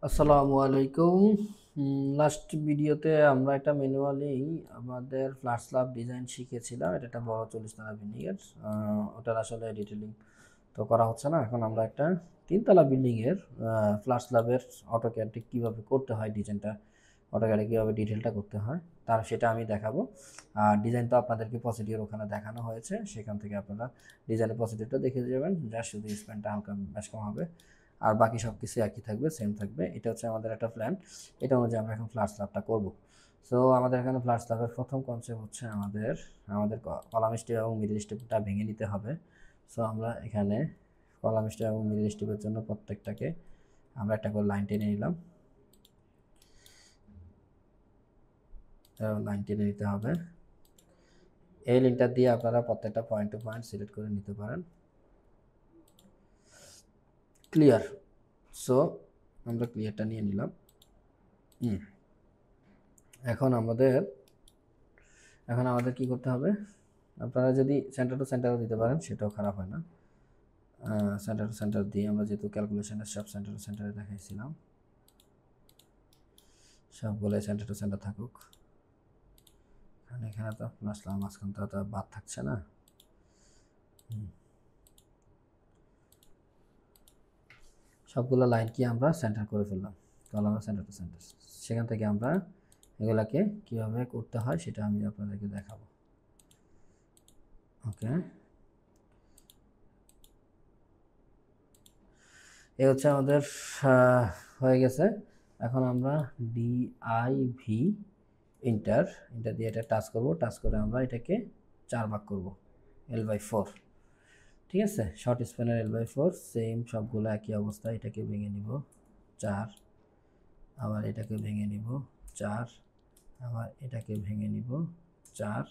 আসসালামু আলাইকুম। লাস্ট ভিডিওতে আমরা একটা ম্যানুয়ালি আমাদের ফ্ল্যাট স্ল্যাব ডিজাইন শিখেছিলাম। এটা একটা বড় 40 তলা বিল্ডিংয়ের। ওটার আসলে ডিটেলিং তো করা হচ্ছে না। এখন আমরা একটা 3 তলা বিল্ডিংয়ের ফ্ল্যাট স্ল্যাবের অটোক্যাডে কীভাবে করতে হয়, ডিজাইনটা অটোক্যাডে কীভাবে ডিটেলটা করতে হয় সেটা আমি দেখাবো। আর ডিজাইন তো আপনাদেরকে প্রসিডিওর ওখানে দেখানো হয়েছে, সেখান থেকে আপনারা ডিজাইনের প্রসিডিওরটা দেখে যাবেন। জাস্ট শুধু স্প্যানটা হালকা বেশ কম হবে, আর বাকি সব কিছু একই থাকবে, সেম থাকবে। এটা হচ্ছে আমাদের একটা প্ল্যান। এটা অনুযায়ী আমরা এখন ফ্ল্যাট স্ল্যাবটা করব। সো আমাদের এখানে ফ্ল্যাট স্ল্যাবের প্রথম কনসেপ্ট হচ্ছে আমাদের কলাম স্টেপ এবং মিডল স্টেপটা ভেঙে নিতে হবে। সো আমরা এখানে কলাম স্টেপ এবং মিডল স্টেপের জন্য প্রত্যেকটাকে আমরা একটা করে লাইন টেনে নিলাম। লাইন টেনে নিতে হবে। এই লিঙ্কটা দিয়ে আপনারা প্রত্যেকটা পয়েন্ট টু পয়েন্ট সিলেক্ট করে নিতে পারেন। ক্লিয়ার? সো আমরা ক্লিয়ারটা নিয়ে নিলাম। এখন আমাদের কি করতে হবে, আপনারা যদি সেন্টার টু সেন্টারও দিতে পারেন সেটাও খারাপ হয় না। সেন্টার টু সেন্টার দিয়ে আমরা যেহেতু ক্যালকুলেশনের সব সেন্টার টু সেন্টারে দেখাইছিলাম, সবগুলো সেন্টার টু সেন্টার থাকুক। এখানে তো আসলাম, মাঝখান তো বাদ থাকছে না। সবগুলো লাইন কি আমরা সেন্টার করে ফেললাম, কলামে সেন্টার টু সেন্টার। সেখান থেকে আমরা এগুলাকে কীভাবে করতে হয় সেটা আমি আপনাদেরকে দেখাবো। ওকে, এই হচ্ছে আমাদের হয়ে গেছে। এখন আমরা DIV ইন্টার দিয়ে এটা টাচ করব। টাচ করে আমরা এটাকে 4 ভাগ করব, L/4। ঠিক আছে, শর্ট স্প্যানের L/4। সেম সবগুলো একই অবস্থা। এটাকে ভেঙে নিব 4, আবার এটাকে ভেঙে নিব 4, আবার এটাকে ভেঙে নিব 4,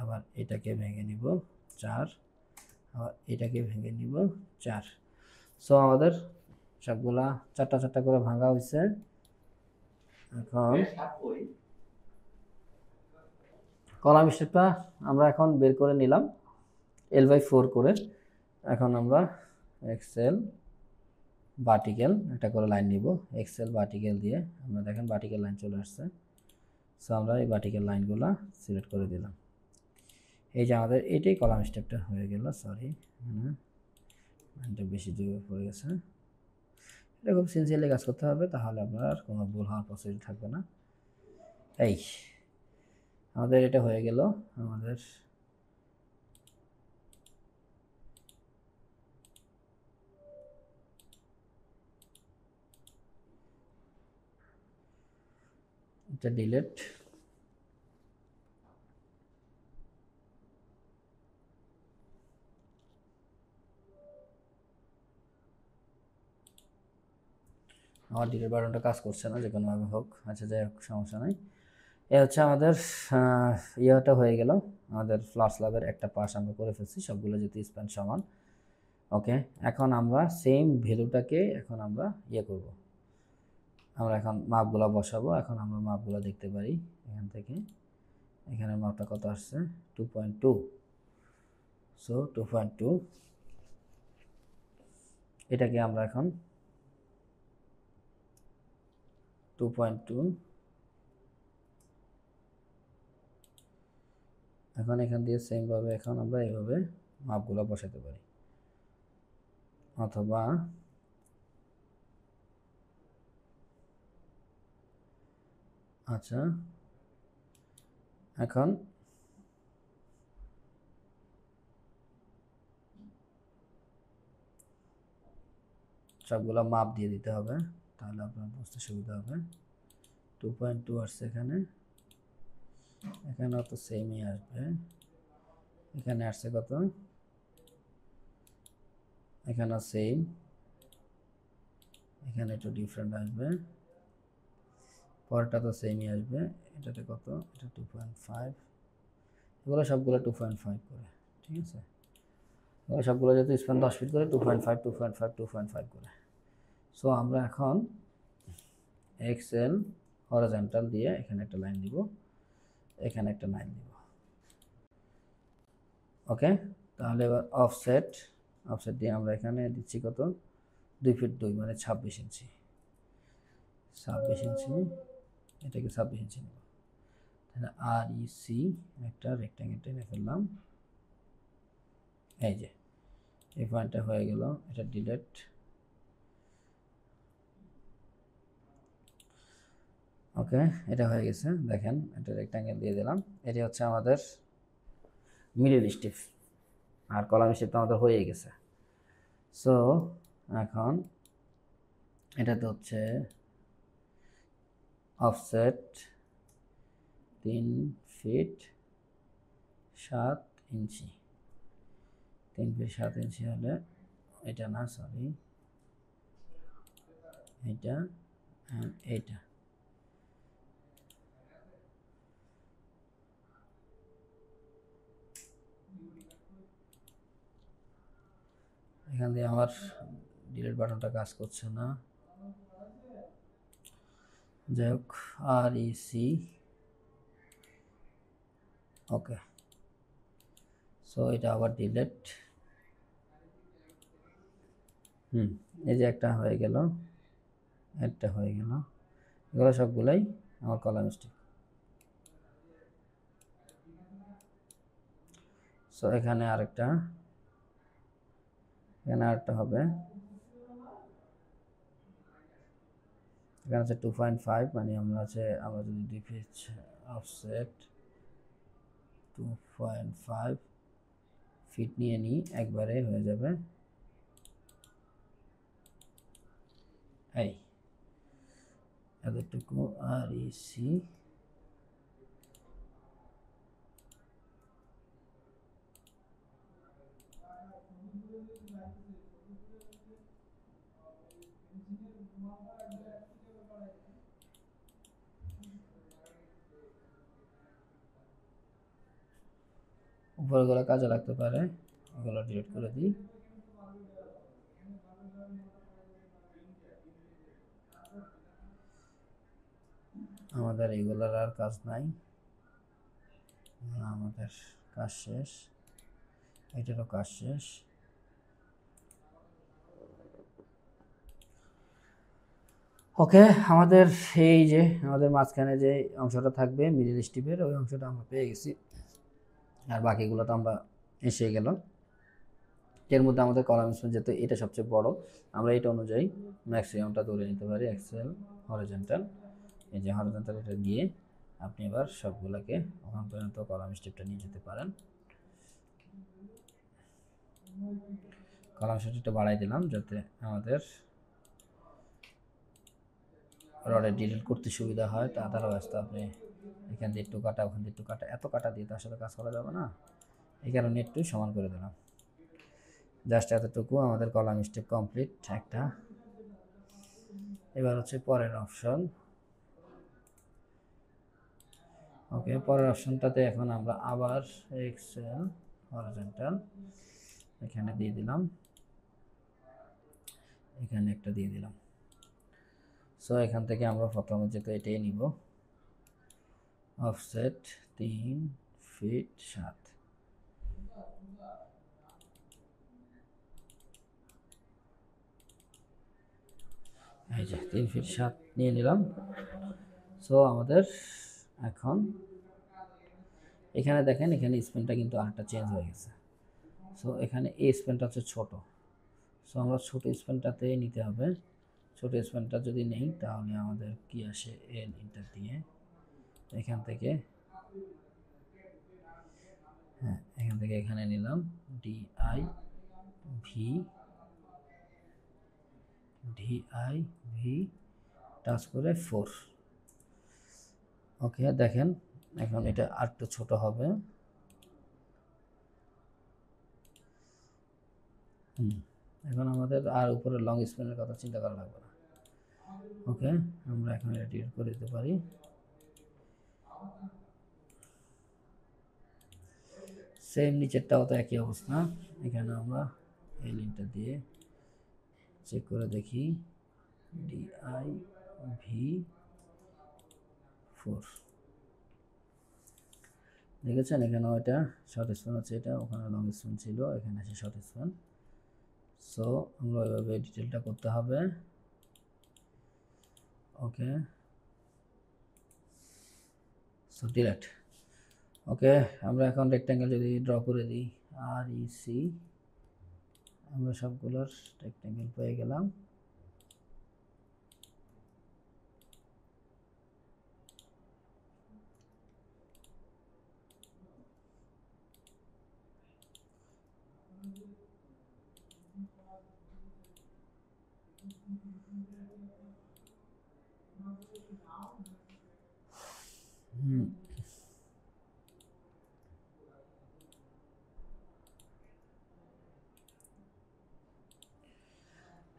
আবার এটাকে ভেঙে নিব 4, আবার এটাকে ভেঙে নিব 4। সো আমাদের সবগুলা 4টা 4টা করে ভাঙা হয়েছে। এখন কলাম স্টেপটা আমরা এখন বের করে নিলাম L/4 করে। এখন আমরা এক্সেল ভার্টিক্যাল একটা করে লাইন নিব। এক্সেল ভার্টিক্যাল দিয়ে আমরা দেখেন ভার্টিক্যাল লাইন চলে আসছে। সো আমরা এই ভার্টিক্যাল লাইনগুলো সিলেক্ট করে দিলাম। এই যে আমাদের এটাই কলাম স্টেপটা হয়ে গেল। সরি, লাইনটা বেশি দূরে পড়ে গেছে। এটা খুব সিনসিয়ারলি কাজ করতে হবে, তাহলে আপনার কোনো ভুল হওয়ার পসিবিলিটি থাকবে না। এই আমাদের এটা হয়ে গেল। আমাদের এটা ডিলিট। আমার ডিলিট বাটনটা কাজ করছে না, যে কোনোভাবে হোক। আচ্ছা, যাই হোক, সমস্যা নাই। এ হচ্ছে আমাদের ইয়েটা হয়ে গেল। আমাদের ফ্ল্যাট স্ল্যাবের একটা পাশ আমরা করে ফেলছি, সবগুলো যেহেতু স্প্যান সমান। ওকে, এখন আমরা সেম ভ্যালুটাকে এখন আমরা করব। আমরা এখন মাপগুলো বসাবো। এখন আমরা মাপগুলো দেখতে পারি এখান থেকে। এখানে মাপটা কত আসছে? 2.2। সো 2.2, এটাকে আমরা এখন 2.2 এখন এখান দিয়ে সেমভাবে এখন আমরা এইভাবে মাপগুলো বসাতে পারি, অথবা আচ্ছা, এখন সবগুলো মাপ দিয়ে দিতে হবে, তাহলে আপনার বুঝতে সুবিধা হবে। 2.2 আসছে এখানে, এখানেও তো সেমই আসবে। এখানে আসছে কত? এখানেও সেম। এখানে একটু ডিফারেন্ট আসবে, পরেরটা তো সেমই আসবে। এটাতে কত? এটা 2.5। এগুলো সবগুলো 2.5 করে, ঠিক আছে। এগুলো সবগুলো যেহেতু স্প্যান 10 ফিট করে, 2.5 2.5 2.5 করে। সো আমরা এখন এক্সেল হরিজন্টাল দিয়ে এখানে একটা লাইন দিব, এখানে একটা লাইন দিব। ওকে, তাহলে এবার অফসেট দিয়ে আমরা এখানে দিচ্ছি কত? 2 ফিট 2, মানে 26 ইঞ্চি। 26 ইঞ্চি, এটাকে 26 ইঞ্চি নেব। তাহলে REC একটা রেক্ট্যাঙ্গেল টেনে ফেললাম। এই যে এই পয়েন্টটা হয়ে গেল, এটা ডিলিট। ওকে, এটা হয়ে গেছে। দেখেন এটা রেক্ট্যাঙ্গেল দিয়ে দিলাম। এটি হচ্ছে আমাদের মিডল স্টিপ, আর কলাম স্টিপ তো আমাদের হয়ে গেছে। সো এখন এটাতে হচ্ছে অফসেট 3 ফিট 7 ইঞ্চি। 3 ফিট 7 ইঞ্চি হলে এটা না, সরি এটা এইটা। এখান দিয়ে আমার ডিলিট বাটনটা কাজ করছে না। যাই হোক, REC ওকে। সো এটা আবার ডিলিট। এই যে একটা হয়ে গেল, একটা হয়ে গেল, এগুলো সবগুলাই আমার কলাম স্টিপ। সো এখানে আরেকটা, এখানে আরেকটা হবে। এখানে আছে 2.5, মানে আমরা যদি 2 ফিট অফসেট 2.5 ফিট নিয়ে নিই, একবারে হয়ে যাবে এই এতটুকু। REC উপরগুলো কাজে লাগতে পারে, ওগুলো ডিলিট করে দিই। আমাদের এগুলোর আর কাজ নাই, আমাদের কাজ শেষ, এটারও কাজ শেষ। ওকে, আমাদের এই যে আমাদের মাঝখানে যে অংশটা থাকবে মিডল স্টিপের, ওই অংশটা আমরা পেয়ে গেছি। আর বাকিগুলো তো আমরা এসে গেল। এর মধ্যে আমাদের কলাম স্পেস যেহেতু এটা সবচেয়ে বড়, আমরা এটা অনুযায়ী ম্যাক্সিমামটা ধরে নিতে পারি। এক্সেল হরিজন্টাল, এই যে হরিজন্টাল, এটা দিয়ে আপনি এবার সবগুলোকে ওখান পর্যন্ত কলাম স্টেপটা নিয়ে যেতে পারেন। কলাম স্টেপটা বাড়াই দিলাম যাতে আমাদের রডে ডিটেল করতে সুবিধা হয়। তা আদারওয়াইজ তো আপনি এখান দিয়ে একটু কাটা, ওখান দিয়ে একটু কাটা, এত কাটা দিয়ে তো আসলে কাজ করা যাবে না। এই কারণে একটু সমান করে দিলাম। জাস্ট এতটুকু আমাদের কলাম স্টেপ কমপ্লিট একটা। এবার হচ্ছে পরের অপশন। ওকে, পরের অপশনটাতে এখন আমরা আবার এক্সেল হরিজন্টাল এখানে দিয়ে দিলাম, এখানে একটা দিয়ে দিলাম। সো এখান থেকে আমরা প্রথমে যেহেতু এটাই নিব, অফসেট 3 ফিট 7। এই যে 3 ফিট 7 নিয়ে নিলাম। সো আমাদের এখন এখানে দেখেন, এখানে স্পেনটা কিন্তু আরেকটা চেঞ্জ হয়ে গেছে। সো এখানে এই স্পেনটা হচ্ছে ছোট, সো আমরা ছোট স্পেনটাতে নিতে হবে। ছোট স্পেনটা যদি নেই তাহলে আমাদের কি আসে, এল ইন্টার দিয়ে এখান থেকে, হ্যাঁ এখান থেকে এখানে নিলাম DI টাচ করে 4। ওকে, দেখেন এখন এটা আরেকটু ছোট হবে। এখন আমাদের আর উপরে লং স্পেনের কথা চিন্তা করা লাগবে না। ওকে, আমরা এখন এটা ডিলিট করে দিতে পারি। সেম নিচেরটাও তো একই অবস্থা। এখানে আমরা এই লিঙ্কটা দিয়ে চেক করে দেখি, DIV4 দেখেছেন, এখানে ওইটা শর্ট স্প্যান আছে, এটা ওখানে লং স্প্যান ছিল, এখানে আছে শর্ট স্প্যান। সো আমরা ওইভাবে ডিটেলটা করতে হবে। ওকে, সো ডিলেট। ওকে, আমরা এখন রেক্ট্যাঙ্গেল যদি ড্র করে দিই, আর ই সি, আমরা সবগুলোর রেক্ট্যাঙ্গেল পেয়ে গেলাম।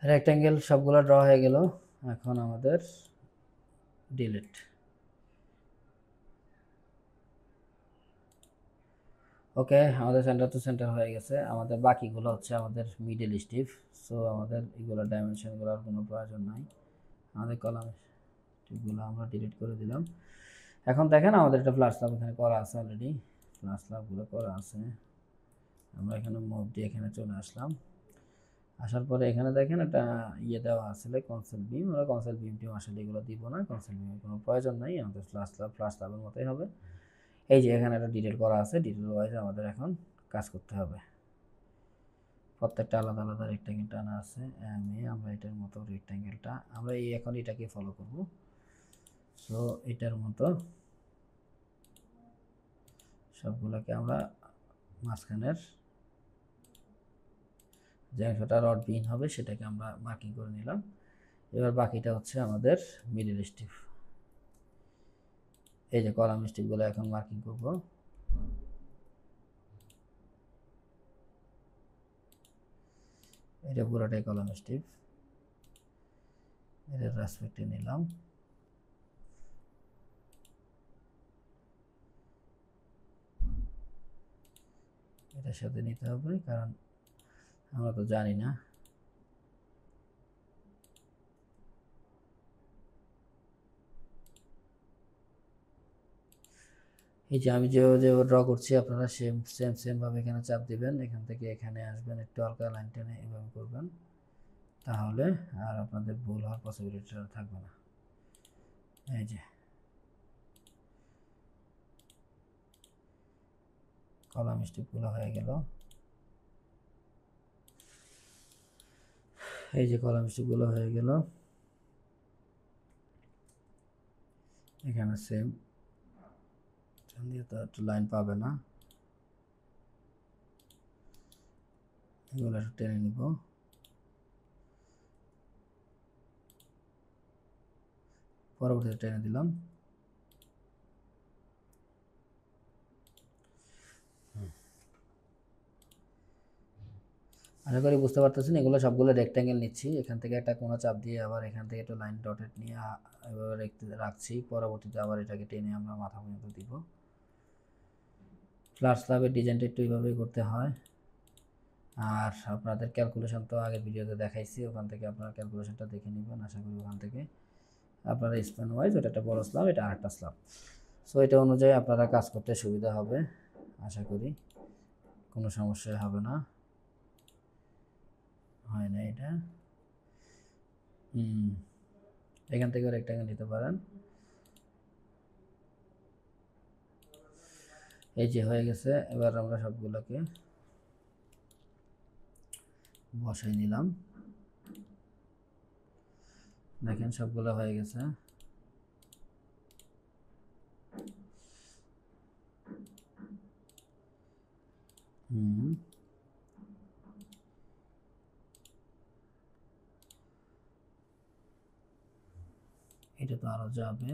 রেক্ট্যাঙ্গেল সবগুলো ড্র হয়ে গেল, এখন আমাদের ডিলিট। ওকে, আমাদের সেন্টার টু সেন্টার হয়ে গেছে। আমাদের বাকিগুলো হচ্ছে আমাদের মিডল স্টিভ। সো আমাদের এগুলো ডাইমেনশনগুলোর কোনো প্রয়োজন নাই। আমাদের কলাম স্টিভগুলো আমরা ডিলিট করে দিলাম। এখন দেখেন আমাদের একটা ফ্ল্যাট স্ল্যাব এখানে করা আছে অলরেডি, ফ্ল্যাট স্ল্যাবগুলো করা আছে। আমরা এখানে মুভ দিয়ে এখানে চলে আসলাম। আসার পরে এখানে দেখেন একটা ইয়ে দেওয়া আসলে কনসেল বিম। আমরা কনসেল বিম টিম আসলে এগুলো দিব না, কনসেল বিমের কোনো প্রয়োজন নাই, আমাদের ফ্ল্যাট স্ল্যাবের মতোই হবে। এই যে এখানে একটা ডিটেল করা আছে, ডিটেল ওয়াইজ আমাদের এখন কাজ করতে হবে। প্রত্যেকটা আলাদা আলাদা রেক্ট্যাঙ্গেল টানা আছে। আমরা এটার মতো রেক্ট্যাঙ্গেলটা আমরা এখন এটাকে ফলো করব। সো এটার মতো সবগুলোকে আমরা মাঝখানের যে অংশটা রড বিন হবে সেটাকে আমরা মার্কিং করে নিলাম। এবার বাকিটা হচ্ছে আমাদের মিডল স্টিভ। এই যে কলাম স্টিভগুলো এখন মার্কিং করব। এটা পুরোটাই কলাম স্টিভ, এটা রেসপেক্টে নিলাম। এটার সাথে নিতে হবে কারণ আমরা তো জানি না। এই যে আমি যে ড্র করছি আপনারা সেম ভাবে এখানে চাপ দিবেন, এখান থেকে এখানে আসবেন, একটু হালকা লাইন টেনে এভাবে করবেন, তাহলে আর আপনাদের ভুল হওয়ার পসিবিলিটিটা থাকবে না। এই যে কলাম স্টিপগুলো হয়ে গেল। এই যে কলাম স্টিপগুলো হয়ে গেল, এখানে সেম দিয়ে তো একটু লাইন পাবে না, এগুলো একটু টেনে নিব। পরবর্তীতে টেনে দিলাম। আশা করি বুঝতে পারতেছেন, এগুলো সবগুলো রেক্ট্যাঙ্গেল নিচ্ছি, এখান থেকে একটা কোনো চাপ দিয়ে আবার এখান থেকে একটু লাইন ডটেড নিয়ে এভাবে রাখছি, পরবর্তীতে আবার এটাকে টেনে আমরা মাথা পর্যন্ত দিব। ফ্ল্যাট স্ল্যাবের ডিজাইনটা একটু এইভাবেই করতে হয়। আর আপনাদের ক্যালকুলেশন তো আগের ভিডিওতে দেখাইছি, ওখান থেকে আপনারা ক্যালকুলেশনটা দেখে নেবেন। আশা করি ওখান থেকে আপনারা স্প্যান ওয়াইজ, ওটা একটা বড় স্ল্যাব, এটা আরেকটা স্ল্যাব। সো এটা অনুযায়ী আপনারা কাজ করতে সুবিধা হবে, আশা করি কোনো সমস্যা হবে না। হয় না এটা, এখান থেকে রেক্ট্যাঙ্গেল নিতে পারেন। এই যে হয়ে গেছে, এবার আমরা সবগুলোকে বসাই নিলাম। দেখেন সবগুলো হয়ে গেছে। এটা তো আরো যাবে,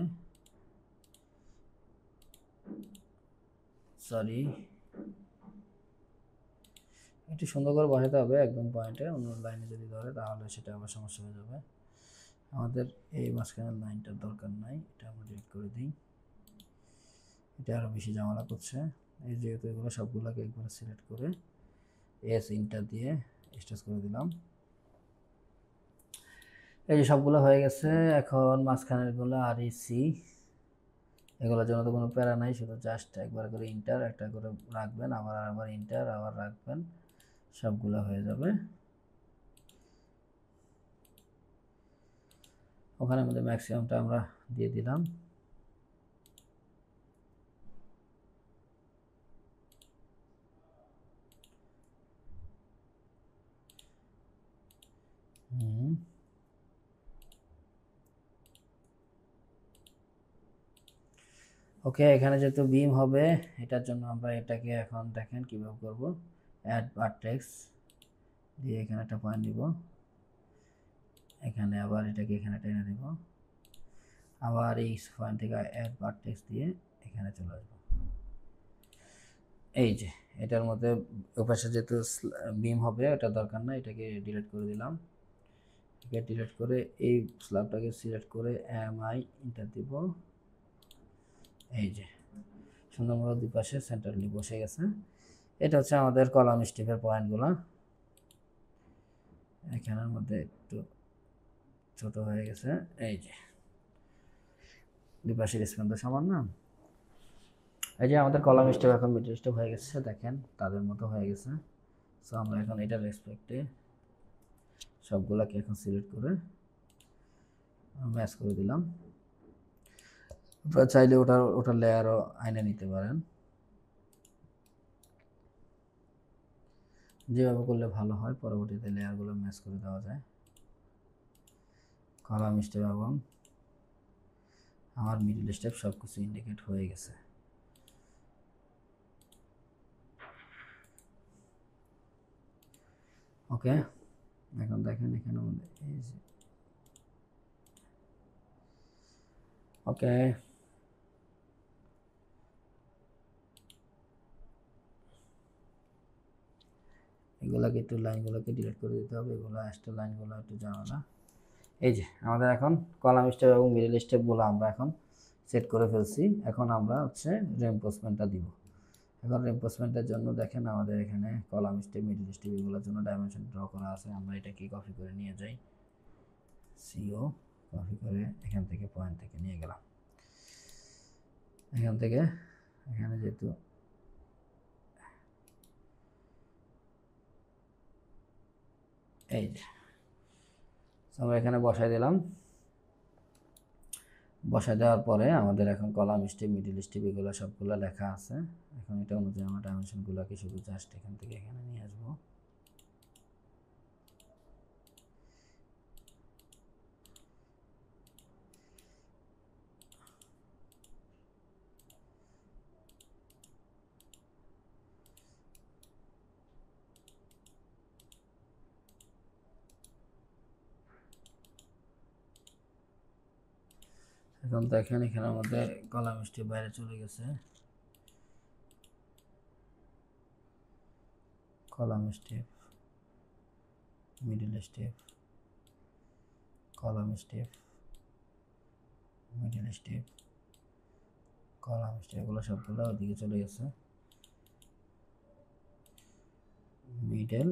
সরি, একটু সুন্দর করে বসাতে হবে একদম পয়েন্টে, অন্য লাইনে যদি ধরে তাহলে সেটা আবার সমস্যা হয়ে যাবে। আমাদের এই মাঝখানের লাইনটার দরকার নাই, এটা আমরা ডিলিট করে দিই, এটা আরও বেশি ঝামেলা করছে। এই যেহেতু এগুলো সবগুলোকে একবারে সিলেক্ট করে এস ইন্টার দিয়ে স্টেজ করে দিলাম। এই যে সবগুলো হয়ে গেছে। এখন মাঝখানের গুলো আর ই সি, এগুলোর জন্য তো কোনো প্যারা নাই, শুধু জাস্ট একবার করে ইন্টার একটা করে রাখবেন, আবার ইন্টার আবার রাখবেন, সবগুলো হয়ে যাবে। ওখানে মধ্যে ম্যাক্সিমামটা আমরা দিয়ে দিলাম। ওকে, এখানে যেহেতু বিম হবে এটার জন্য আমরা এটাকে এখন দেখেন কিভাবে করব। অ্যাড ভার্টেক্স দিয়ে এখানে একটা পয়েন্ট দিব, এখানে আবার এটাকে এখানে টেনে দেব, আবার এই পয়েন্ট থেকে অ্যাড ভার্টেক্স দিয়ে এখানে চলে আসবো। এই যে এটার মধ্যে ওপাশে যেহেতু বিম হবে এটা দরকার না, এটাকে ডিলিট করে দিলাম। এটাকে ডিলিট করে এই স্ল্যাবটাকে সিলেক্ট করে এমআই ইন্টার দিব। এই যে সুন্দরভাবে দুই পাশে সেন্টারলি বসে গেছে। এটা হচ্ছে আমাদের কলাম স্টেপের পয়েন্টগুলো। এখানের মধ্যে একটু ছোট হয়ে গেছে, এই যে দুই পাশের স্পেন তো সমান না। এই যে আমাদের কলাম স্টেপ এখন মিডল স্টেপ হয়ে গেছে, দেখেন তাদের মতো হয়ে গেছে। সো আমরা এখন এটার রেসপেক্টে সবগুলাকে এখন সিলেক্ট করে ম্যাচ করে দিলাম। আপনারা চাইলে ওটার লেয়ারও আইনে নিতে পারেন, যেভাবে করলে ভালো হয়। পরবর্তীতে লেয়ারগুলো ম্যাচ করে দেওয়া যায়। কলাম স্টেপ এবং আমার মিডল স্টেপ সব কিছু ইন্ডিকেট হয়ে গেছে। ওকে, এখন দেখেন এখানে ওকে, এগুলাকে একটু লাইনগুলোকে ডিলিট করে দিতে হবে, এগুলো এক্সট্রা লাইনগুলো একটু ঝামেলা। এই যে আমাদের এখন কলাম স্টেপ এবং মিডল স্টেপগুলো আমরা এখন সেট করে ফেলছি। এখন আমরা হচ্ছে রেইনফোর্সমেন্টটা দিব। এখন রেইনফোর্সমেন্টের জন্য দেখেন আমাদের এখানে কলাম স্টেপ মিডল স্টেপ এগুলোর জন্য ডাইমেনশন ড্র করা আছে। আমরা এটাকে কপি করে নিয়ে যাই, সিও কপি করে এখান থেকে পয়েন্ট থেকে নিয়ে গেলাম। এখান থেকে এখানে যেহেতু এই যে আমরা এখানে বসাই দিলাম। বসাই দেওয়ার পরে আমাদের এখন কলাম স্টেপ মিডল স্টেপ এগুলো সবগুলো লেখা আছে। এখন এটা অনুযায়ী আমরা ডাইমেনশনগুলোকে শুধু জাস্ট এখান থেকে এখানে নিয়ে আসবো। এখন দেখেন এখানের মধ্যে কলাম স্টেপ বাইরে চলে গেছে। Column step middle step, column step middle step, column step, এগুলো সবগুলো ওদিকে চলে গেছে। মিডল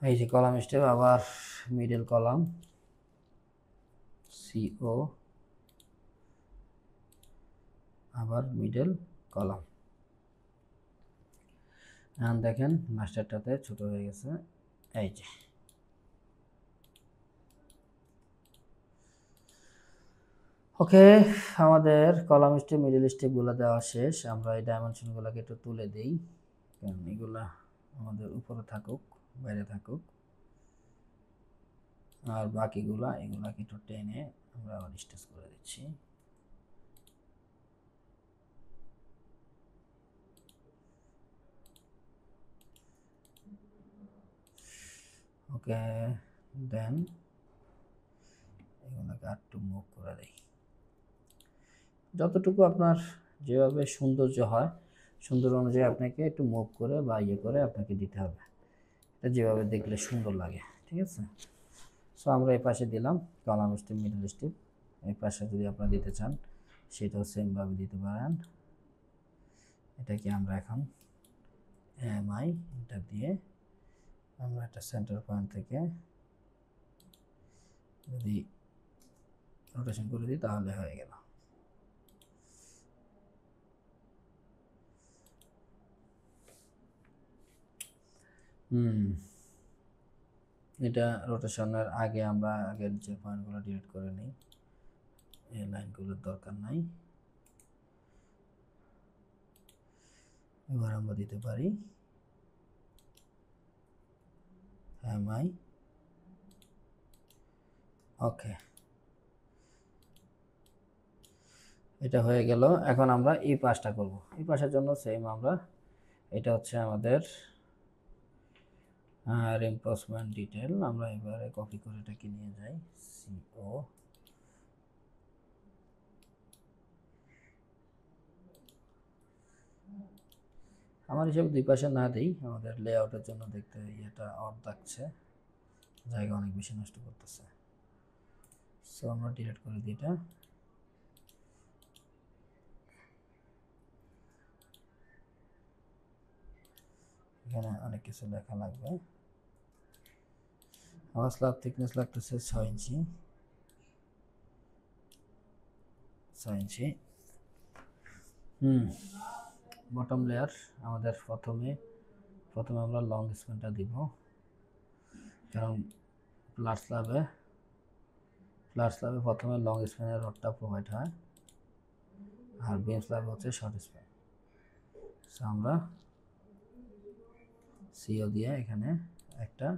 এই যে কলাম স্টেপ, আবার মিডল কলাম সিও, আবার মিডল কলাম। এখন দেখেন মাস্টারটাতে ছোট হয়ে গেছে। এই যে ওকে, আমাদের কলাম স্টেপ মিডল স্টেপগুলো দেওয়া শেষ। আমরা এই ডাইমেনশনগুলোকে একটু তুলে দিই, কারণ এগুলা আমাদের উপরে থাকুক বাইরে থাকুক, আর বাকিগুলা এগুলাকে একটু টেনে আমরা আবার স্টেজ করে দিচ্ছি। ওকে, দেন এগুলোকে একটু মুভ করে দিই। যতটুকু আপনার যেভাবে সৌন্দর্য হয় সুন্দর অনুযায়ী আপনাকে একটু মুভ করে বা ইয়ে করে আপনাকে দিতে হবে, এটা যেভাবে দেখলে সুন্দর লাগে। ঠিক আছে, সো আমরা এই পাশে দিলাম কলাম স্টেপ মিডল স্টেপ। এই পাশে যদি আপনারা দিতে চান সেটাও সেমভাবে দিতে পারেন। এটাকে আমরা এখন এমআই এটা দিয়ে আমরা একটা সেন্টার পয়েন্ট থেকে যদি রোটেশন করে দিই তাহলে হয়ে গেল। এটা রোটেশনের আগে আমরা আগের যে পয়েন্টগুলো ডিলিট করে নিই, এই লাইনগুলোর দরকার নাই। এবার আমরা দিতে পারি এমআই। ওকে, এটা হয়ে গেল। এখন আমরা এই পাশটা করব। এই পাশের জন্য সেম আমরা, এটা হচ্ছে আমাদের রিইনফোর্সমেন্ট ডিটেল। আমরা এবারে কপি করে এটাকে নিয়ে যাই সিও, আমার হিসাবে দুই পাশে না দিই, আমাদের লেআউটের জন্য দেখতে এটা অড থাকছে, জায়গা অনেক বেশি নষ্ট করতেছে। সো আমরা ডিলিট করে দিই এটা। এখানে অনেক কিছু লেখা লাগবে। আমার স্ল্যাব থিকনেস লাগতেছে 6 ইঞ্চি, 6 ইঞ্চি। বটম লেয়ার আমাদের প্রথমে আমরা লং স্প্যানটা দিব, কারণ ফ্ল্যাট স্ল্যাবে প্রথমে লং স্প্যানের রডটা প্রোভাইড হয়, আর বিম স্ল্যাবে হচ্ছে শর্ট স্প্যান। সো আমরা সিও দিয়ে এখানে একটা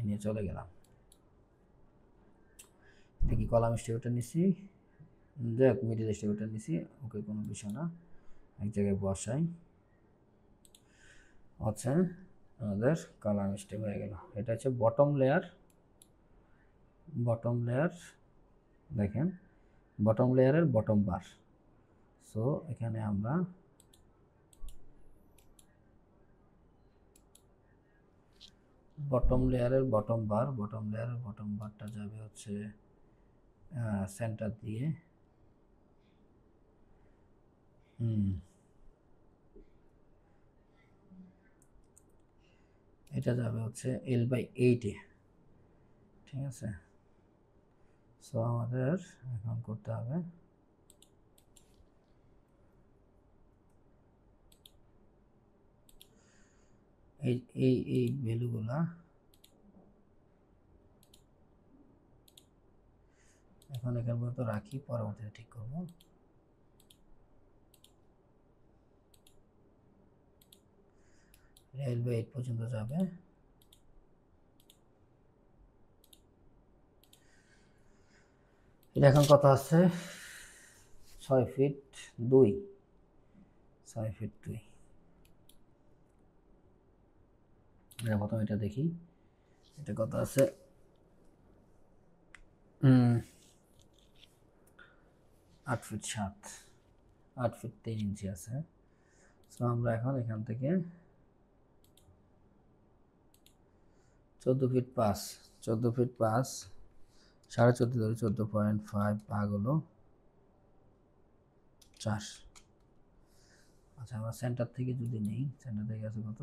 নিয়ে চলে গেলাম। দেখি কলাম স্টিউটার নিছি, দেখ মিডিল স্টিউটার নিছি, ওকে কোনো বিষয় না, এক জায়গায় বসাই, হচ্ছে আমাদের কলাম স্টিপ হয়ে গেল। এটা হচ্ছে বটম লেয়ার। দেখেন বটম লেয়ারের বটম বার। সো এখানে আমরা বটম লেয়ারের বটম বারটা যাবে হচ্ছে সেন্টার দিয়ে, এটা যাবে হচ্ছে L/8 এ, ঠিক আছে। সো আমাদের এখন করতে হবে এই ভ্যালুগুলা এখন এখান পর্যন্ত রাখি, পরবর্তীতে ঠিক করব। L/8 পর্যন্ত যাবে। এটা এখন কত আছে? 6 ফিট 2, 6 ফিট 2। প্রথমে এটা দেখি, এটা কত আছে? 8 ফিট 7, 8 ফিট 3 ইঞ্চি আছে। সো আমরা এখন এখান থেকে 14 ফিট 5, 14.5 ধরে 14.5 ভাগ হলো 4। আচ্ছা, আমরা সেন্টার থেকে যদি নেই, সেন্টার থেকে আছে কত?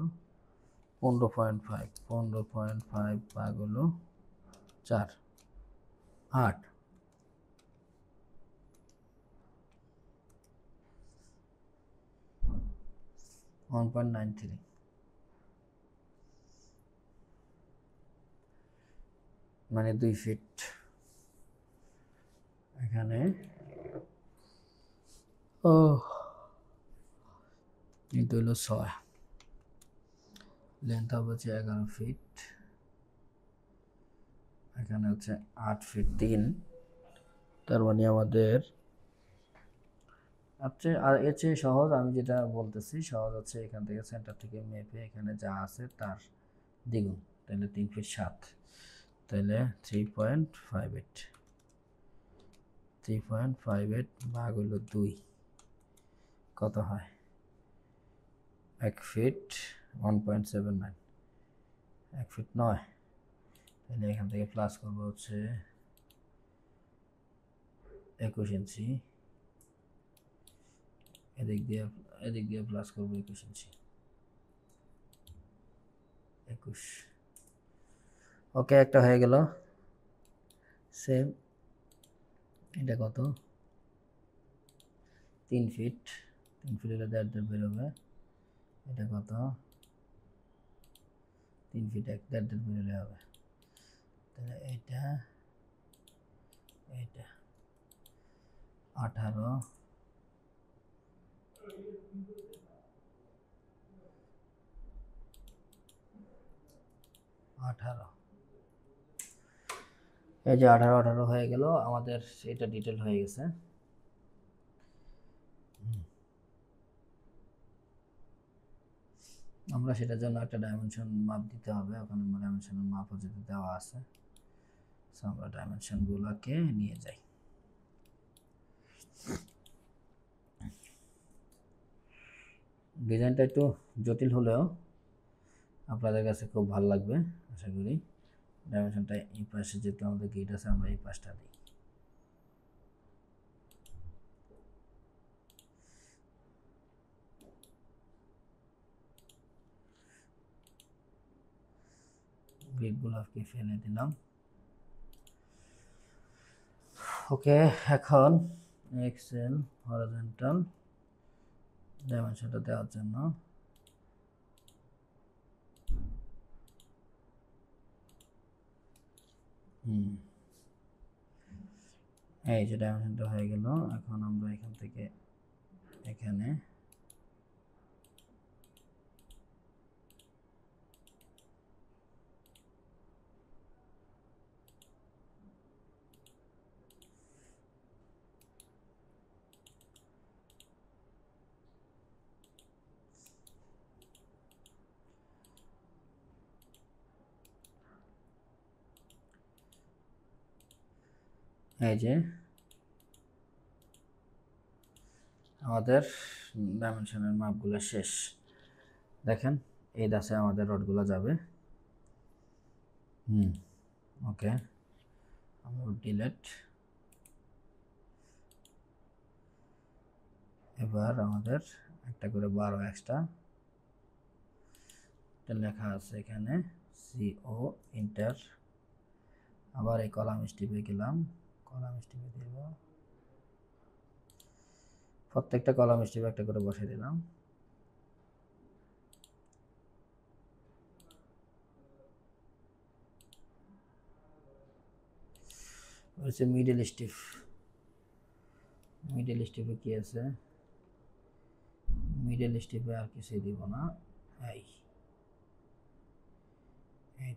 15.5 ভাগ হলো 4, 8। 1.93, মানে 2 ফিট। এখানে কিন্তু হলো 6, লেন্থ হবে হচ্ছে 11 ফিট, এখানে হচ্ছে 8 ফিট 3। তার মানে আমাদের আচ্ছা, আর এর চেয়ে সহজ আমি যেটা বলতেছি, সহজ হচ্ছে এখান থেকে সেন্টার থেকে মেপে এখানে যা আছে তার দ্বিগুণ, তাহলে 3 ফিট 7, তাহলে 3.58 ভাগ হলো 2 কত হয়? 1 ফিট 1.79, 1 ফিট 9। তাহলে এখান থেকে প্লাস করবো হচ্ছে 21 ইঞ্চি, এদিক দিয়ে প্লাস করবো 21 ইঞ্চি, 21। ওকে, একটা হয়ে গেল। সেম এটা কত? 3 ফিট, 3 ফিট হলে 1.5 বেরোবে। এটা কত? 3 ফিট 1.5 বেরোলে হবে। তাহলে এইটা 18 এই যে 18 হয়ে গেল আমাদের, এটা ডিটেল হয়ে গেছে। আমরা সেটার জন্য একটা ডাইমেনশন মাপ দিতে হবে, ওখানে ডাইমেনশনের মাপও যদি দেওয়া আছে, আমরা ডাইমেনশনগুলোকে নিয়ে যাই। ডিজাইনটা একটু জটিল হলেও আপনাদের কাছে খুব ভালো লাগবে আশা করি। ডাইমেনশনটা এই পাশে যেহেতু আমাদের গেট আছে, আমরা এই পাশটা দিই। গেটগুলোকে ফেলে দিলাম। ওকে, এখন এক্সেল হরিজন্টাল ডাইমেনশনটা দেওয়ার জন্য এই যে ডাইমেনশনটা হয়ে গেল। এখন আমরা এখান থেকে এখানে এই যে আমাদের ডাইমেনশনের মাপগুলো শেষ। দেখেন এই দাসে আমাদের রডগুলো যাবে। ওকে, আমরা ডিলেট। এবার আমাদের একটা করে 12 এক্সট্রা লেখা আছে এখানে, CO ইন্টার। আবার এই কলাম স্টিপে গেলাম, কলাম স্টিপে দিব, প্রত্যেকটা কলাম স্টিপে একটা করে বসে দিলাম। হচ্ছে মিডল স্টিপ। মিডল স্টিপে কি আছে? মিডল স্টিপে আর কিছুই দিব না। এই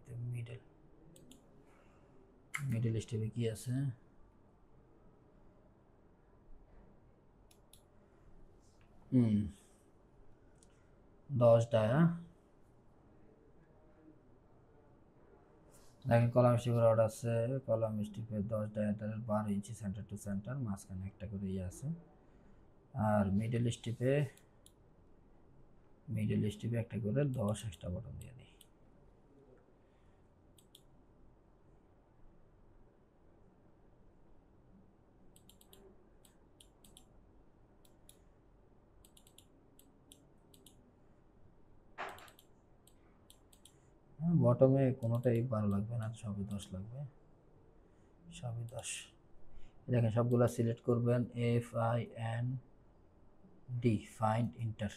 তো মিডল স্টিপে কি আছে? 10 ডায়া। দেখেন কলাম স্টিপের অর্ডার আছে, কলাম স্টিপের 10 ডায়াটারের 12 ইঞ্চি সেন্টার টু সেন্টার, মাঝখানে একটা করে ইয়ে আছে। আর মিডল স্টিপে একটা করে 10 এক্সট্রা বটন দিয়ে দিই। বটমে কোনোটাই 12 লাগবে না, সবই 10 লাগবে, সবই 10। দেখেন সবগুলা সিলেক্ট করবেন, FIND, ফাইন্ড ইন্টার।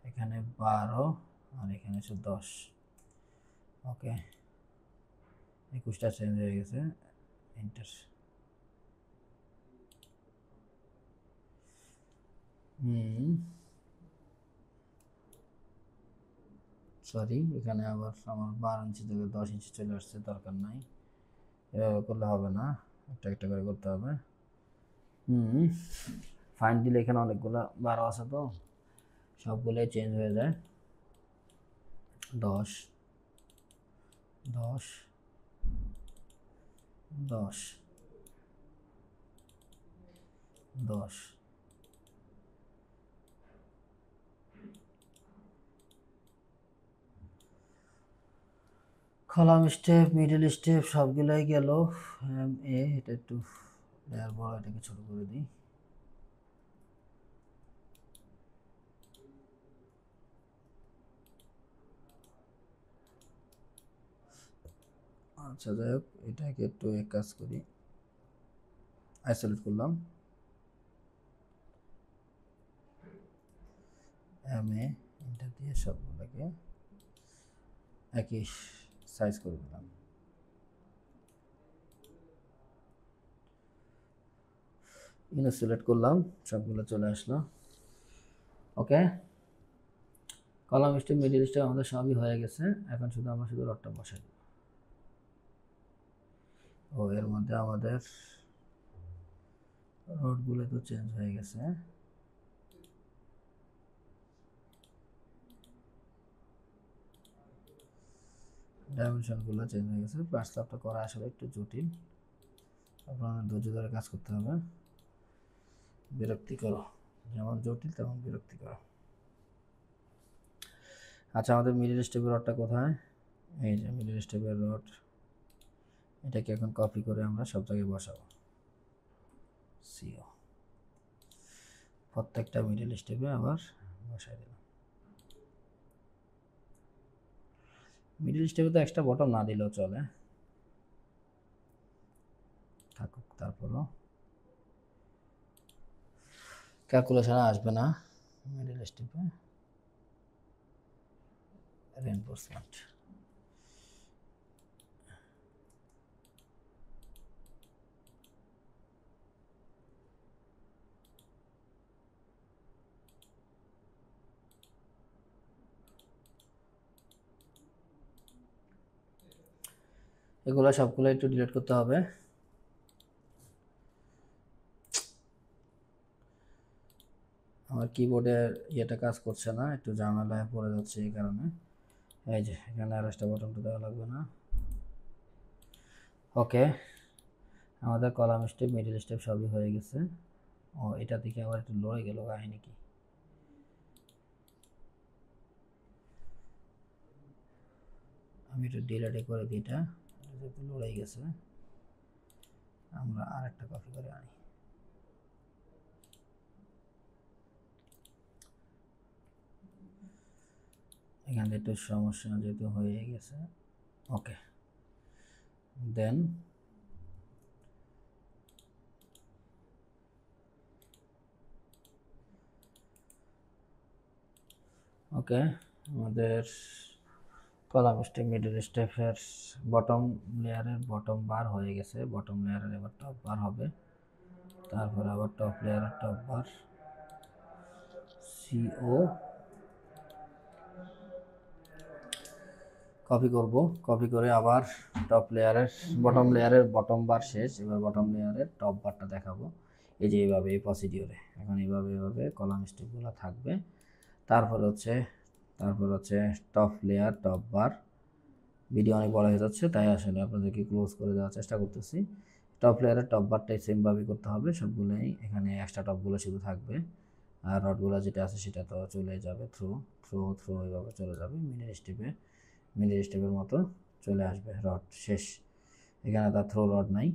এখানে 12 আর এখানে হচ্ছে 10। ওকে, 21টা চেঞ্জ হয়ে গেছে, ইন্টার। সরি, এখানে আবার আমার 12 ইঞ্চি থেকে 10 ইঞ্চি চলে আসছে, দরকার নাই, এভাবে করলে হবে না, একটা একটা করে করতে হবে। ফাইন দিলে এখানে অনেকগুলো 12 আছে, তো সবগুলোই চেঞ্জ হয়ে যায়। 10 10 10 10। কলাম স্টেপ, মিডল স্টেপ সবগুলাই গেল। এটা একটু লেয়ার বড়, এটাকে ছোট করে দিই। আচ্ছা যাই হোক, এটাকে একটু এক কাজ করি, আইসোলেট করলাম, MA এন্টার দিয়ে সবগুলোকে একই সাইজ করে দিলাম। সিলেক্ট করলাম, সবগুলো চলে আসলো। ওকে, কলাম স্টেপ মিডিল স্টেপ আমাদের সবই হয়ে গেছে। এখন শুধু আমরা রডটা বসাই দেব। ও এর মধ্যে আমাদের রডগুলো তো চেঞ্জ হয়ে গেছে। ডাইমেনশনগুলো চেঞ্জ হয়ে গেছে। প্লাস স্ল্যাবটা করা আসলে একটু জটিল, আপনার ধৈর্য ধরে কাজ করতে হবে। বিরক্তিকর, যেমন জটিল তেমন বিরক্তিকর। আচ্ছা, আমাদের মিডিল স্টেপের রডটা কোথায়? এই যে মিডিল স্টেপের রড, এটাকে এখন কপি করে আমরা সব জায়গায় বসাবো। সিও প্রত্যেকটা মিডিল স্টেপে আবার বসাই দিলাম। মিডিল স্টেপে তো এক্সট্রা বটম না দিলেও চলে, থাকুক। তারপরও ক্যালকুলেশনে আসবে না মিডিল স্টেপে। রেইনফোর্সমেন্ট, এগুলো সবগুলো একটু ডিলিট করতে হবে। আমার কিবোর্ডের ইয়েটা কাজ করছে না, একটু ঝামেলায় পড়ে যাচ্ছে এই কারণে। এই যে এখানে আর একটা বটনটা দেওয়া লাগবে না। ওকে, আমাদের কলাম স্টেপ মিডিল স্টেপ সবই হয়ে গেছে। ও এটা থেকে আবার একটু লড়ে গেল, কাহিনী কি? আমি একটু ডিলেটে করে দিই, এটা একটু লড়ে গেছে। আমরা আরেকটা কপি করে আনি। এখানে একটু সমস্যা যেহেতু হয়ে গেছে। ওকে, দেন ওকে, আমাদের কলাম স্টেপ মিডল স্টেপের বটম লেয়ারের বটম বার হয়ে গেছে। বটম লেয়ারের এবার টপ বার হবে, তারপর আবার টপ লেয়ারের টপ বার সিও কপি করব। কপি করে আবার টপ লেয়ারের বটম লেয়ারের বটম বার শেষ, এবার বটম লেয়ারের টপ বারটা দেখাবো। এই যে এইভাবে, এই প্রসিডিওরে এখন এইভাবে কলাম স্টেপগুলো থাকবে। তারপর হচ্ছে টপ লেয়ার টপ বার। ভিডিও অনেক বড় হয়ে যাচ্ছে, তাই আসলে আপনাদেরকে ক্লোজ করে দেওয়ার চেষ্টা করতেছি। টপ লেয়ারের টপ বারটাই সেমভাবে করতে হবে সবগুলোই। এখানে এক্সট্রা টপগুলো শুধু থাকবে, আর রডগুলো যেটা আছে সেটা তো চলে যাবে থ্রো এইভাবে চলে যাবে। মিডিল স্টেপের মতো চলে আসবে। রড শেষ, এখানে তার থ্রো রড নাই।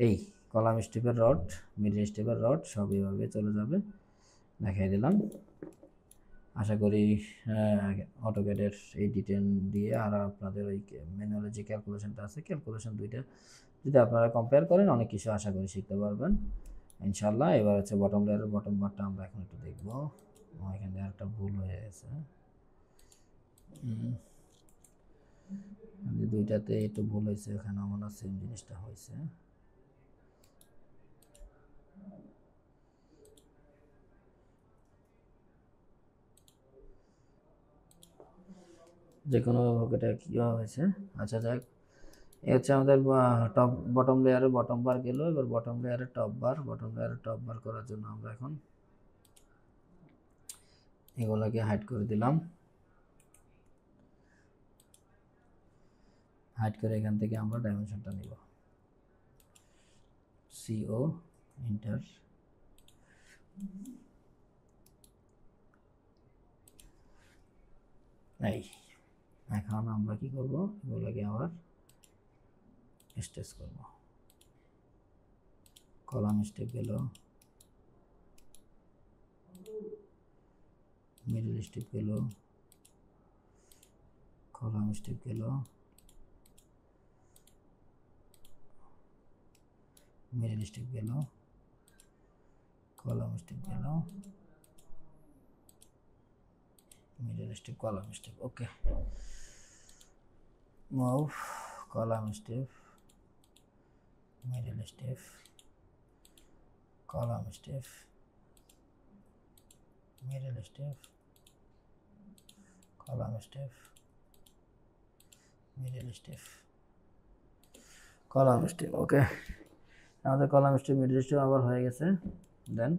এই কলাম স্টেপের রড, মিডিল স্টেপের রড সব এইভাবে চলে যাবে, দেখাই দিলাম। আশা করি অটোক্যাডের এই ডিটেল দিয়ে আর আপনাদের ওই ম্যানুয়ালে যে ক্যালকুলেশনটা আছে, ক্যালকুলেশন দুইটা যদি আপনারা কম্পেয়ার করেন, অনেক কিছু আশা করি শিখতে পারবেন ইনশাল্লাহ। এবার হচ্ছে বটম লেয়ারের বটম বারটা আমরা এখন একটু দেখবো। এখানে একটা ভুল হয়ে গেছে, দুইটাতে একটু ভুল হয়েছে, এখানে আমার সেম জিনিসটা হয়েছে। যে কোনো এটা কীভাবে হয়েছে, আচ্ছা যাক। এ হচ্ছে আমাদের টপ বটম লেয়ারের বটম বার গেল। এবার বটম লেয়ারের টপ বার করার জন্য আমরা এখন এগুলোকে হাইড করে দিলাম। হাইড করে এখান থেকে আমরা ডাইমেনশনটা নিব, সিও এন্টার। এই এখন আমরা কি করব, এগুলোকে আবার স্টেচ করব। কলাম স্টেপ গেল, মিডল স্টেপ গেল, কলাম স্টেপ গেল, মিডল স্টেপ গেল, কলাম স্টেপ গেল, middle step column step. Okay, move, column step, middle step, column step, middle step, column step, middle step, column step. Okay, আমাদের column step middle step আবার হয়ে গেছে। দেন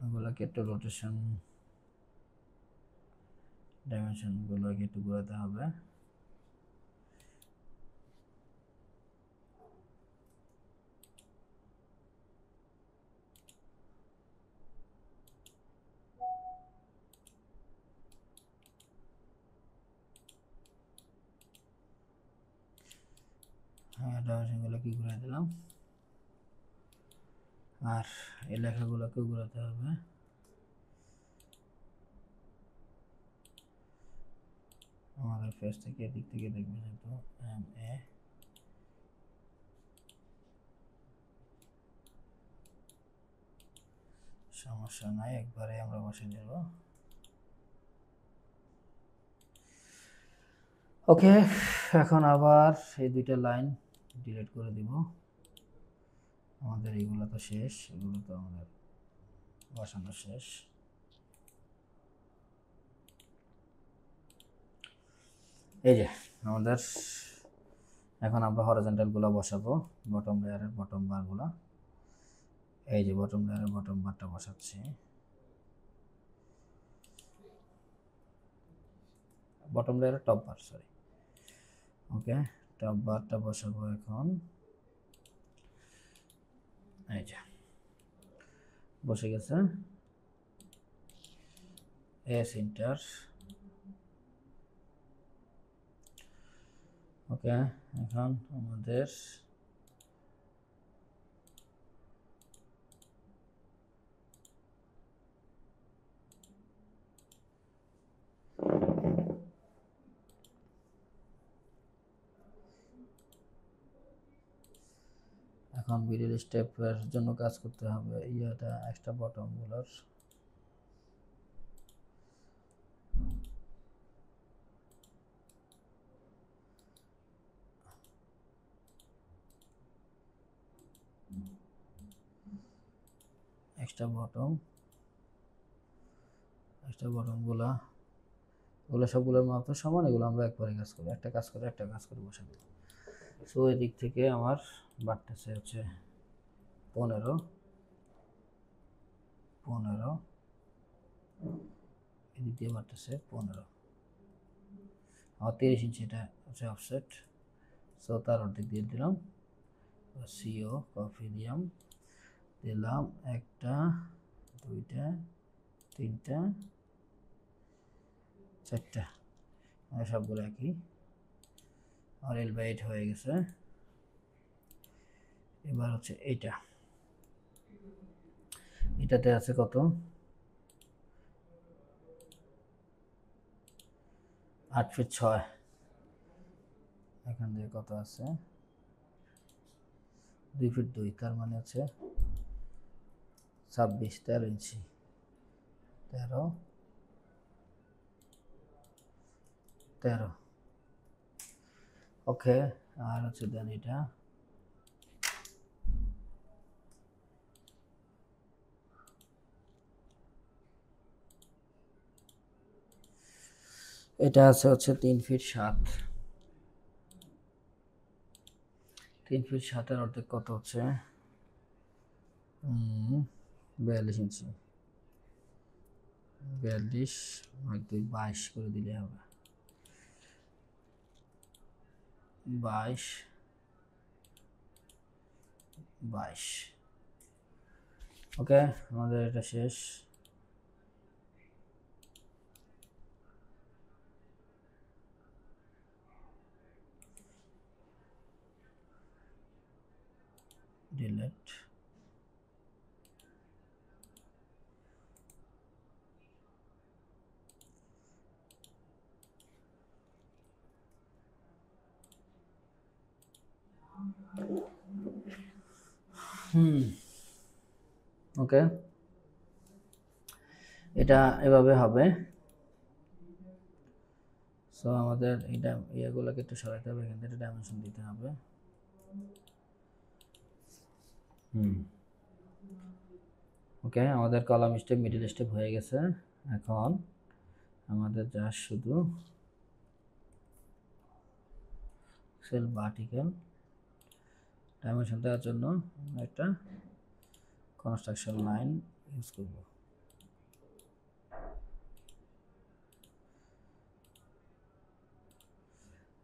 ওগুলোকে একটু rotation ডাইমেনশনগুলোকে একটু ঘোরাতে হবে। হ্যাঁ, ডাইমেনশনগুলো কি ঘুরে দিলাম, আর এই লেখাগুলোকে ঘোরাতে হবে। আমাদের ফেস থেকে এদিক থেকে দেখবে যেহেতু MA, সমস্যা নাই, একবারে আমরা বসে দেব। ওকে, এখন আবার এই দুইটা লাইন ডিলিট করে দিব। আমাদের এগুলো তো শেষ, এগুলো তো আমাদের বসানো শেষ। এই যে আমাদের এখন আমরা হরিজন্টালগুলো বসাবো, বটম লেয়ারের বটম বারগুলো। এই যে বটম লেয়ারের বটম বারটা বসাচ্ছি, বটম লেয়ারের টপ বার, সরি। ওকে, টপ বারটা বসাবো এখন। এই যে বসে গেছে। S inter. ওকে, এখন আমাদের এখন মিডল স্টেপের জন্য কাজ করতে হবে ইয়েটা এক্সট্রা বটমগুলোর। এক্সট্রা বটমগুলো, ওগুলো সবগুলোর মাপ তো সমান, এগুলো আমরা একবারে কাজ করি, একটা কাজ করে বসে দিই। সো এদিক থেকে আমার বাড়তেছে হচ্ছে 15, এদিক দিয়ে বাড়তেছে 15। আমার 30 ইঞ্চি এটা হচ্ছে অফসেট, সো তার অর্ধেক দিয়ে দিলাম। সিও কপি দিলাম 1টা 2টা 3টা 4টা, সবগুলো একই। আর L/8 হয়ে গেছে। এবার হচ্ছে এটাতে আছে কত, 8 ফিট 6। এখান থেকে কত আছে, 2 ফিট 2, তার মানে হচ্ছে 13 ইঞ্চি, 13। ওকে, আর হচ্ছে দেন এটা আছে হচ্ছে 3 ফিট 7। 3 ফিট 7-এর অর্ধেক কত হচ্ছে 42 ইঞ্চি। 42 ভাগ 2, 22 করে দিলে হবে। 22। ওকে, আমাদের এটা শেষ। ডিলিট। ওকে, এটা এভাবে হবে। সো আমাদের এটা ইয়েগুলোকে একটু সরাতে হবে, এখান থেকে ডাইমেনশন দিতে হবে। ওকে, আমাদের কলাম স্টেপ মিডল স্টেপ হয়ে গেছে। এখন আমাদের যা শুধু সেল ভার্টিক্যাল ডাইমেনশন দেওয়ার জন্য আমরা একটা কনস্ট্রাকশন লাইন ইউজ করব।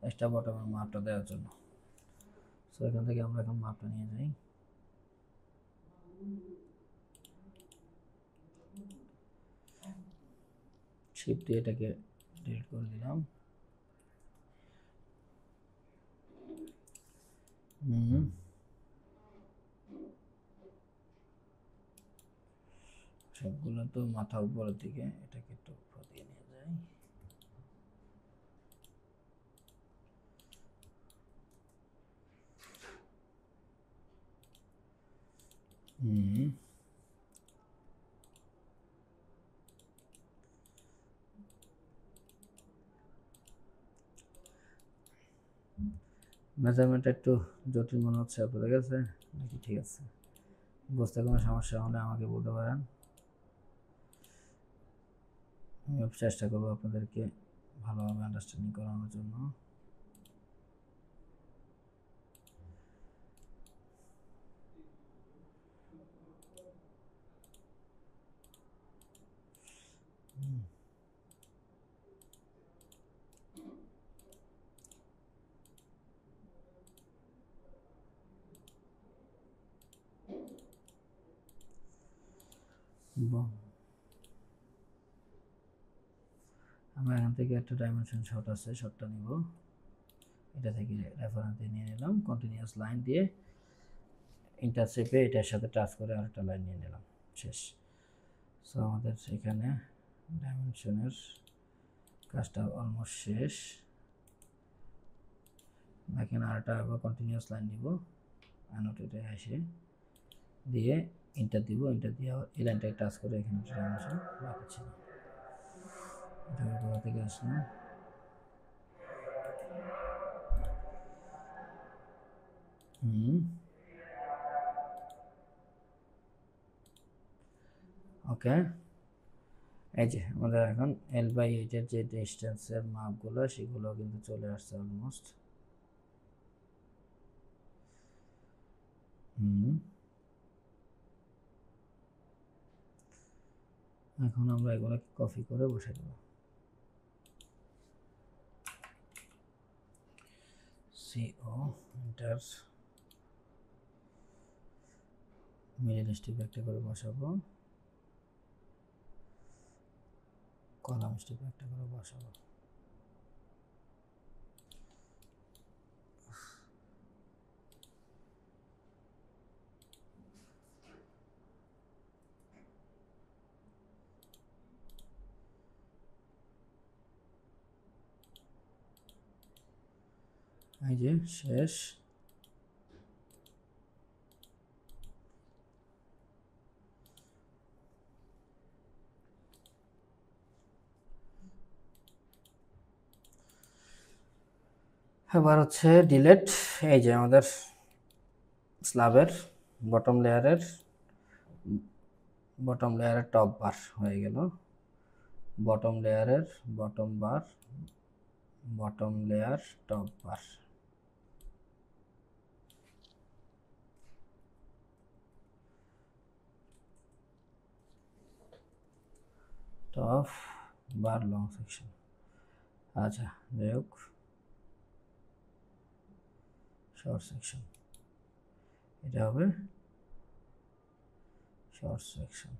এক্সট্রা বটমের মাপটা দেওয়ার জন্য। সো এখান থেকে আমরা এখন মাপটা নিয়ে যাই। শিফট দিয়ে এটাকে ডিলিট করে দিলাম। সবগুলো তো মাথা উপরের দিকে, এটাকে একটু উপর দিয়ে নিয়ে যাই। মেজারমেন্টটা একটু জটিল মনে হচ্ছে আপনাদের কাছে নাকি ঠিক আছে? বুঝতে কোনো সমস্যা হলে আমাকে বলতে পারেন, আমি চেষ্টা করবো আপনাদেরকে ভালোভাবে আন্ডারস্ট্যান্ডিং করানোর জন্য। আমরা এখান থেকে একটা ডাইমেনশন শর্ট আছে, শর্টটা নিব, এটা থেকে রেফারেন্স দিয়ে নিয়ে নিলাম, কন্টিনিউয়াস লাইন দিয়ে ইন্টারসেপে এটার সাথে টাচ করে আরেকটা লাইন নিয়ে নিলাম, শেষ। সো আমাদের এখানে ডাইমেনশনের কাজটা অলমোস্ট শেষ। এখানে আরেকটা কন্টিনিউয়াস লাইন নিব, অ্যানোটেটে এসে দিয়ে ইন্টার দিব, ইন্টার দিয়ে এই লাইনটাকে টাচ করে এখানে ডাইমেনশন রাখছি। এটা কোথা থেকে আসলো? ওকে, এই যে আমাদের এখন L/8 এর যে ডিস্টেন্সের মাপগুলো সেগুলো কিন্তু চলে আসছে অলমোস্ট। এখন আমরা এগুলো কপি করে বসে দেব। CO এন্টার, মিডল স্টেপ একটা করে বসাবো, কলাম স্টেপ একটা করে বসাবো। এই যে শেষ। এবার হচ্ছে ডিলেট। এই যে আমাদের স্ল্যাবের বটম লেয়ারের টপ বার হয়ে গেল, বটম লেয়ারের bottom bar, bottom layer top bar. Top bar long section, আচ্ছা যাই হোক, শর্ট সেকশন, এটা হবে short section.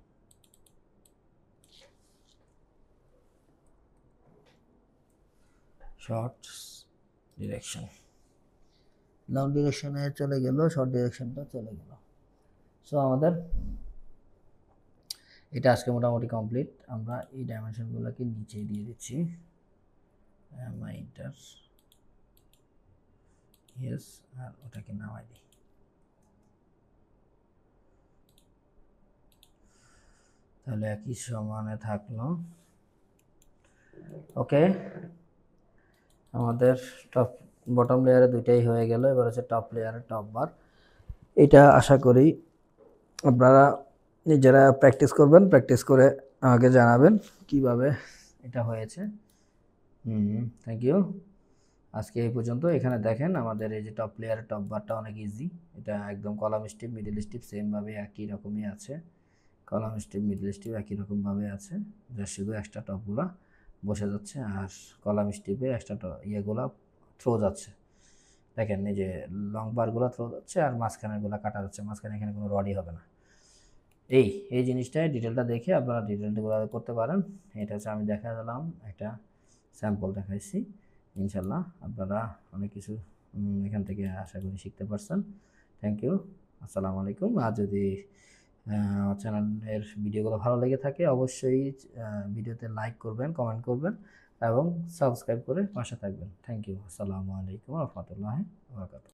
Short direction, long ডিরেকশনে চলে গেল, শর্ট ডিরেকশনটা চলে গেল। সো আমাদের এটা আজকে মোটামুটি কমপ্লিট। আমরা এই ডাইমেনশনগুলোকে নিচে দিয়ে দিচ্ছি, ইন্টার, ইয়েস, আর ওটাকে নামাই দিই। তাহলে একই সমানে থাকলো। ওকে, আমাদের টপ বটম লেয়ারে দুইটাই হয়ে গেল। এবার হচ্ছে টপ লেয়ারে টপ বার। এটা আশা করি আপনারা নিজেরা প্র্যাকটিস করবেন, প্র্যাকটিস করে আমাকে জানাবেন কিভাবে এটা হয়েছে। Thank you. আজকে এই পর্যন্ত। এখানে দেখেন আমাদের এই যে টপ লেয়ারের টপ বারটা অনেক ইজি। এটা একদম কলাম স্টিপ মিডল স্টিপ সেমভাবে একই রকমই আছে। কলাম স্টিপ মিডল স্টিপ একই রকমভাবে আছে, যা শুধু এক্সট্রা টপগুলো বসে যাচ্ছে আর কলাম স্টিপে এক্সট্রা ইয়েগুলো থ্রো যাচ্ছে। দেখেন এই যে লং বারগুলো থ্রো যাচ্ছে আর মাঝখানেরগুলো কাটা যাচ্ছে, মাঝখানে এখানে কোনো রডই হবে না। এই জিনিসটাই ডিটেলটা দেখে আপনারা ডিটেলগুলো করতে পারেন। এটা হচ্ছে আমি দেখা দিলাম, একটা স্যাম্পল দেখাইছি। ইনশাল্লাহ আপনারা অনেক কিছু এখান থেকে আশা করি শিখতে পারছেন। থ্যাংক ইউ, আসসালামু আলাইকুম। আর যদি চ্যানেলের ভিডিওগুলো ভালো লেগে থাকে অবশ্যই ভিডিওতে লাইক করবেন, কমেন্ট করবেন এবং সাবস্ক্রাইব করে পাশে থাকবেন। থ্যাংক ইউ, আসসালামু আলাইকুম রহমতুল্লাহি ওয়া বারাকাতুহু।